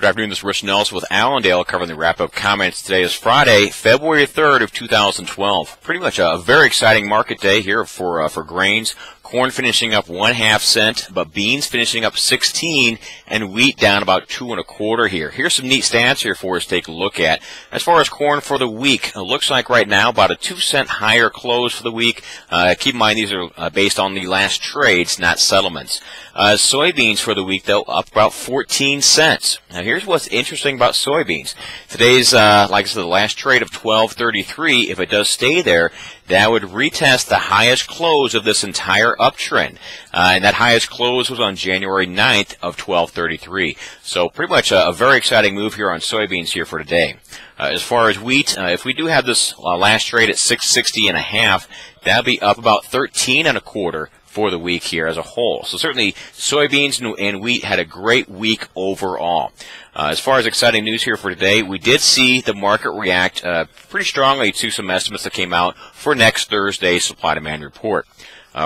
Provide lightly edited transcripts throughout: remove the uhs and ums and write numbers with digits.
Good afternoon, this is Rich Nelson with Allendale covering the wrap-up comments. Today is Friday, February 3rd of 2012. Pretty much a very exciting market day here for grains. Corn finishing up 1/2 cent, but beans finishing up 16, and wheat down about 2 1/4 here. Here's some neat stats here for us to take a look at. As far as corn for the week, it looks like right now about a 2-cent higher close for the week. Keep in mind these are based on the last trades, not settlements. Soybeans for the week, though, up about 14 cents. Now, here's what's interesting about soybeans. Today's, like I said, the last trade of 12.33. If it does stay there, that would retest the highest close of this entire uptrend. And that highest close was on January 9th of 12.33. So pretty much a very exciting move here on soybeans here for today. As far as wheat, if we do have this last trade at 660.5, that'll be up about 13 1/4 for the week here as a whole. So certainly soybeans and wheat had a great week overall. As far as exciting news here for today, we did see the market react pretty strongly to some estimates that came out for next Thursday's supply-demand report.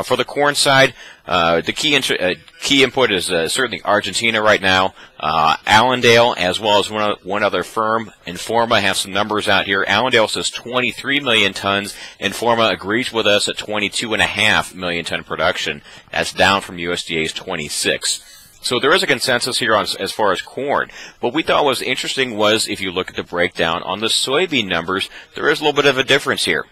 For the corn side, the key input is certainly Argentina right now. Allendale, as well as one other firm, Informa, have some numbers out here. Allendale says 23 million tons. Informa agrees with us at 22.5 million ton production. That's down from USDA's 26. So there is a consensus here on as far as corn. What we thought was interesting was if you look at the breakdown on the soybean numbers, there is a little bit of a difference here.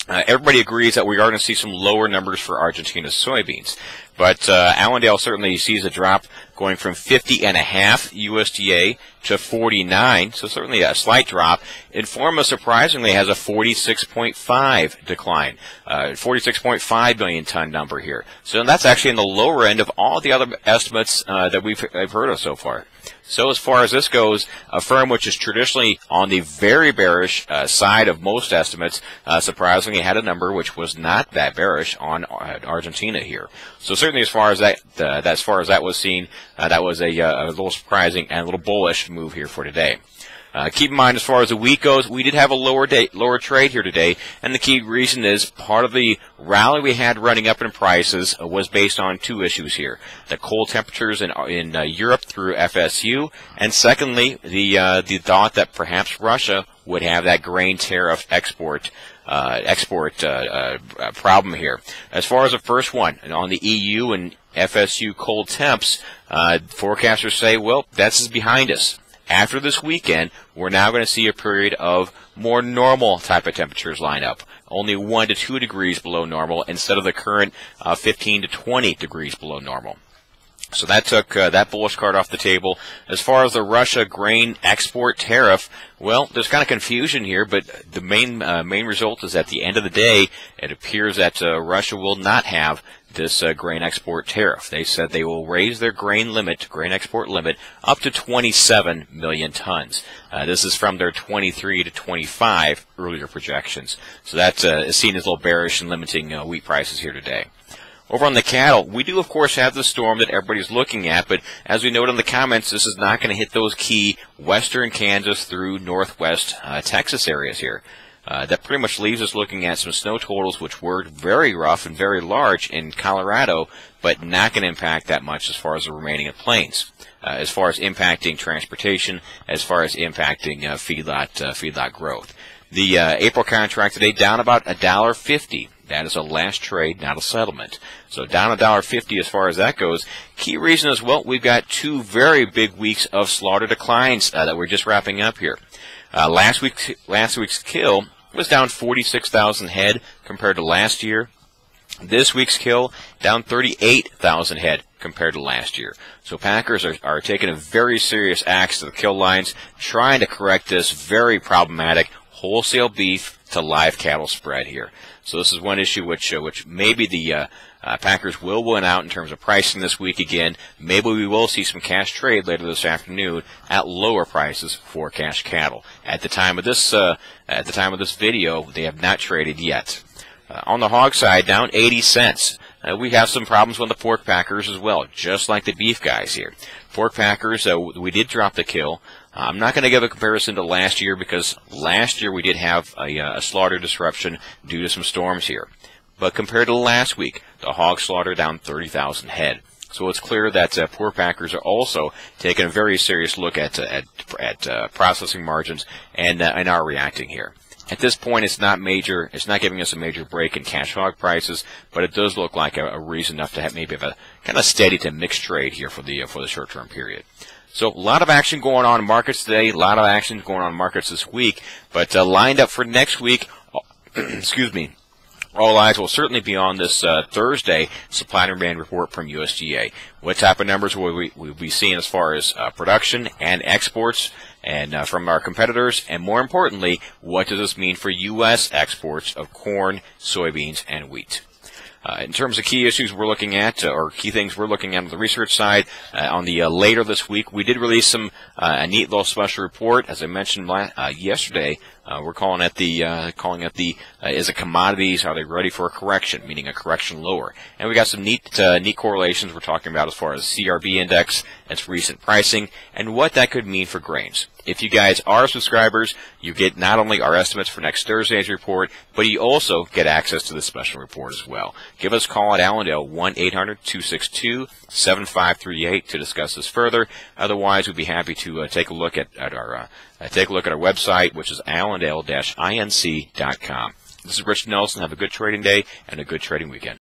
Everybody agrees that we are going to see some lower numbers for Argentina's soybeans. But Allendale certainly sees a drop going from 50.5 USDA to 49, so certainly a slight drop. Informa surprisingly has a 46.5 decline, 46.5 million ton number here. So that's actually in the lower end of all the other estimates that I've heard of so far. So as far as this goes, a firm which is traditionally on the very bearish side of most estimates, surprisingly had a number which was not that bearish on Argentina here. So certainly as far as that was seen, that was a little surprising and a little bullish move here for today. Keep in mind, as far as the wheat goes, we did have a lower trade here today, and the key reason is part of the rally we had running up in prices was based on two issues here: the cold temperatures in Europe through FSU, and secondly, the thought that perhaps Russia would have that grain tariff export problem here. As far as the first one, on the EU and FSU cold temps, forecasters say, well, that's behind us. After this weekend, we're now going to see a period of more normal type of temperatures line up, only 1 to 2 degrees below normal instead of the current 15 to 20 degrees below normal. So that took that bullish card off the table. As far as the Russia grain export tariff, well, there's kind of confusion here, but the main result is at the end of the day, it appears that Russia will not have this grain export tariff. They said they will raise their grain export limit, up to 27 million tons. This is from their 23 to 25 earlier projections. So that is seen as a little bearish and limiting wheat prices here today. Over on the cattle, we do, of course, have the storm that everybody's looking at, but as we note in the comments, this is not going to hit those key western Kansas through northwest Texas areas here. That pretty much leaves us looking at some snow totals which were very rough and very large in Colorado, but not going to impact that much as far as the remaining plains. As far as impacting transportation, as far as impacting feedlot growth. The April contract today down about $1.50. That is a last trade, not a settlement. So down $1.50 as far as that goes. Key reason is, well, we've got 2 very big weeks of slaughter declines that we're just wrapping up here. Last week's kill was down 46,000 head compared to last year. This week's kill down 38,000 head compared to last year. So packers are taking a very serious axe to the kill lines, trying to correct this very problematic wholesale beef to live cattle spread here. So this is one issue which maybe the packers will win out in terms of pricing this week again. Maybe we will see some cash trade later this afternoon at lower prices for cash cattle. At the time of this video, they have not traded yet. On the hog side, down 80 cents. We have some problems with the pork packers as well, just like the beef guys here. Pork packers, we did drop the kill. I'm not going to give a comparison to last year because last year we did have a slaughter disruption due to some storms here. But compared to last week, the hog slaughter down 30,000 head. So it's clear that pork packers are also taking a very serious look at processing margins and are reacting here. At this point, it's not major. It's not giving us a major break in cash hog prices, but it does look like a reason enough to have maybe have a kind of steady to mixed trade here for the short-term period. So a lot of action going on in markets today. A lot of action going on in markets this week, but lined up for next week. Excuse me. All eyes will certainly be on this Thursday supply and demand report from USDA. What type of numbers will we be seeing as far as production and exports and from our competitors? And more importantly, what does this mean for U.S. exports of corn, soybeans, and wheat? In terms of key issues we're looking at, or key things we're looking at on the research side, on the later this week, we did release a neat little special report. As I mentioned yesterday, we're calling it is it commodities? Are they ready for a correction? Meaning a correction lower. And we got some neat correlations we're talking about as far as CRB index, its recent pricing, and what that could mean for grains. If you guys are subscribers, you get not only our estimates for next Thursday's report, but you also get access to the special report as well. Give us a call at Allendale, 1-800-262-7538 to discuss this further. Otherwise, we'd be happy to take a look at our website, which is allendale-inc.com. This is Rich Nelson. Have a good trading day and a good trading weekend.